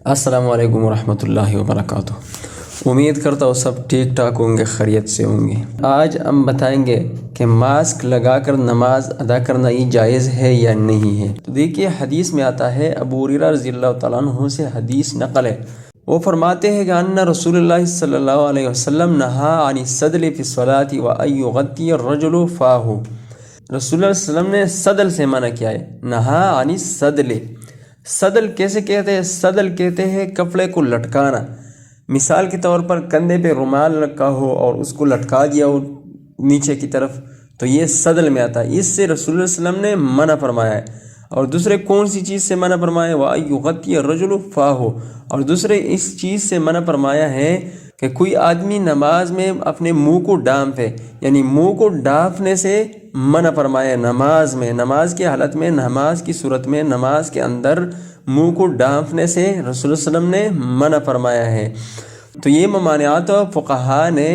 السلام علیکم ورحمۃ اللہ وبرکاتہ۔ امید کرتا ہوں سب ٹھیک ٹھاک ہوں گے، خیریت سے ہوں گے۔ آج ہم بتائیں گے کہ ماسک لگا کر نماز ادا کرنا یہ جائز ہے یا نہیں ہے۔ تو دیکھیے، حدیث میں آتا ہے، ابو ہریرہ رضی اللہ تعالیٰ عنہ سے حدیث نقل ہے، وہ فرماتے ہیں کہ ان رسول اللہ صلی اللہ علیہ وسلم نہا عن السدل فی الصلاۃ وان یغطی الرجل فاہ۔ رسول اللہ صلی اللہ علیہ وسلم نے صدل سے منع کیا ہے، نہا عن السدل۔ صدل کیسے کہتے ہیں؟ صدل کہتے ہیں کپڑے کو لٹکانا۔ مثال کے طور پر کندھے پہ رومال رکھا ہو اور اس کو لٹکا دیا ہو نیچے کی طرف، تو یہ صدل میں آتا ہے۔ اس سے رسول اللہ صلی اللہ علیہ وسلم نے منع فرمایا ہے۔ اور دوسرے کون سی چیز سے منع فرمایا ہے؟ وَأَن يُغَطِّيَ الرَّجُلُ فَاهُ۔ اور دوسرے اس چیز سے منع فرمایا ہے کہ کوئی آدمی نماز میں اپنے منہ کو ڈانپے، یعنی منہ کو ڈانپنے سے منع فرمایا ہے۔ نماز میں، نماز کی حالت میں، نماز کی صورت میں، نماز کے اندر منہ کو ڈانپنے سے رسول اللہ صلی اللہ علیہ وسلم نے منع فرمایا ہے۔ تو یہ ممانعات فقہا نے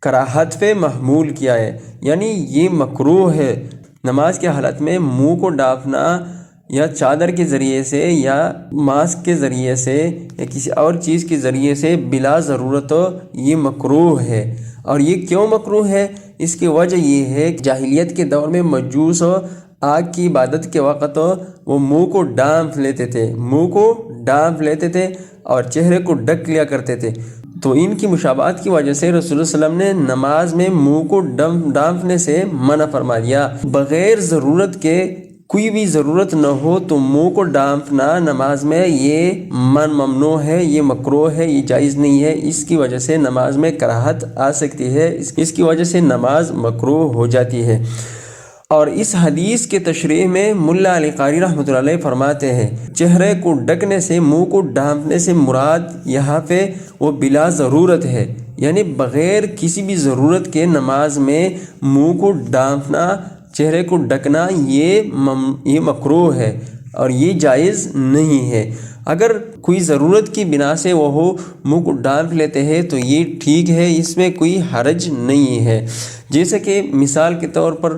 کراہت پہ محمول کیا ہے، یعنی یہ مکروہ ہے نماز کی حالت میں منہ کو ڈانپنا، یا چادر کے ذریعے سے، یا ماسک کے ذریعے سے، یا کسی اور چیز کے ذریعے سے بلا ضرورت یہ مکروہ ہے۔ اور یہ کیوں مکروہ ہے؟ اس کی وجہ یہ ہے کہ جاہلیت کے دور میں مجوس آگ کی عبادت کے وقت وہ منہ کو ڈانپ لیتے تھے، منہ کو ڈانپ لیتے تھے اور چہرے کو ڈھک لیا کرتے تھے۔ تو ان کی مشابہت کی وجہ سے رسول اللہ صلی اللہ علیہ وسلم نے نماز میں منہ کو ڈانپنے سے منع فرما دیا۔ بغیر ضرورت کے، کوئی بھی ضرورت نہ ہو تو منہ کو ڈانپنا نماز میں یہ ممنوع ہے، یہ مکروہ ہے، یہ جائز نہیں ہے۔ اس کی وجہ سے نماز میں کراہت آ سکتی ہے، اس کی وجہ سے نماز مکروہ ہو جاتی ہے۔ اور اس حدیث کے تشریح میں ملا علی قاری رحمۃ اللہ علیہ فرماتے ہیں، چہرے کو ڈھکنے سے، منہ کو ڈھانپنے سے مراد یہاں پہ وہ بلا ضرورت ہے، یعنی بغیر کسی بھی ضرورت کے نماز میں منہ کو ڈھانپنا، چہرے کو ڈھکنا یہ مکروہ ہے اور یہ جائز نہیں ہے۔ اگر کوئی ضرورت کی بنا سے وہ منہ کو ڈھانپ لیتے ہیں تو یہ ٹھیک ہے، اس میں کوئی حرج نہیں ہے۔ جیسے کہ مثال کے طور پر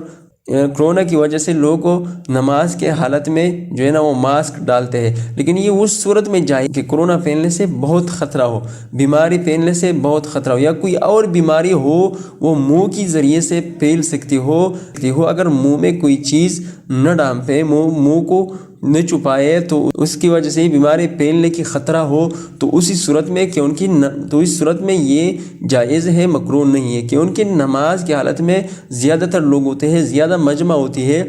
کرونا کی وجہ سے لوگ نماز کے حالت میں جو ہے نا وہ ماسک ڈالتے ہیں، لیکن یہ اس صورت میں جائے کہ کرونا پھیلنے سے بہت خطرہ ہو، بیماری پھیلنے سے بہت خطرہ ہو، یا کوئی اور بیماری ہو وہ منہ کی ذریعے سے پھیل سکتی ہو۔ اگر منہ میں کوئی چیز نہ ڈانپے، منہ کو نہ چھپائے، تو اس کی وجہ سے بیماری پھیلنے کی خطرہ ہو، تو اسی صورت میں اس صورت میں یہ جائز ہے، مکروہ نہیں ہے، کیونکہ نماز کی حالت میں زیادہ تر لوگ ہوتے ہیں، زیادہ مجمع ہوتی ہے،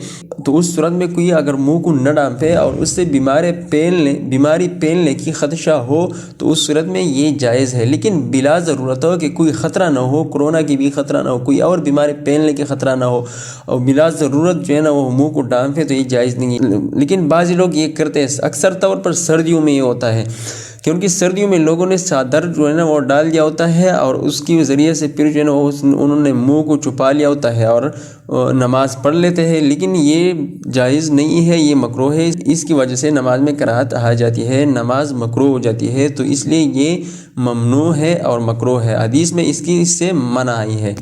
تو اس صورت میں کوئی اگر منہ کو نہ ڈانپے اور اس سے بیماری پھیلنے کی خدشہ ہو تو اس صورت میں یہ جائز ہے۔ لیکن بلا ضرورت ہو کہ کوئی خطرہ نہ ہو، کرونا کی بھی خطرہ نہ ہو، کوئی اور بیماری پھیلنے کی خطرہ نہ ہو، اور بلا ضرورت جو ہے نا وہ منہ کو ڈانپے، تو یہ جائز نہیں ہے۔ لیکن بعض لوگ یہ کرتے ہیں، اکثر طور پر سردیوں میں یہ ہوتا ہے، کیونکہ سردیوں میں لوگوں نے چادر جو ہے نا وہ ڈال دیا ہوتا ہے اور اس کے ذریعے سے پھر جو ہے نا انہوں نے منہ کو چھپا لیا ہوتا ہے اور نماز پڑھ لیتے ہیں، لیکن یہ جائز نہیں ہے، یہ مکروہ ہے۔ اس کی وجہ سے نماز میں کراہت آ جاتی ہے، نماز مکروہ ہو جاتی ہے، تو اس لیے یہ ممنوع ہے اور مکروہ ہے۔ حدیث میں اس سے منع آئی ہے۔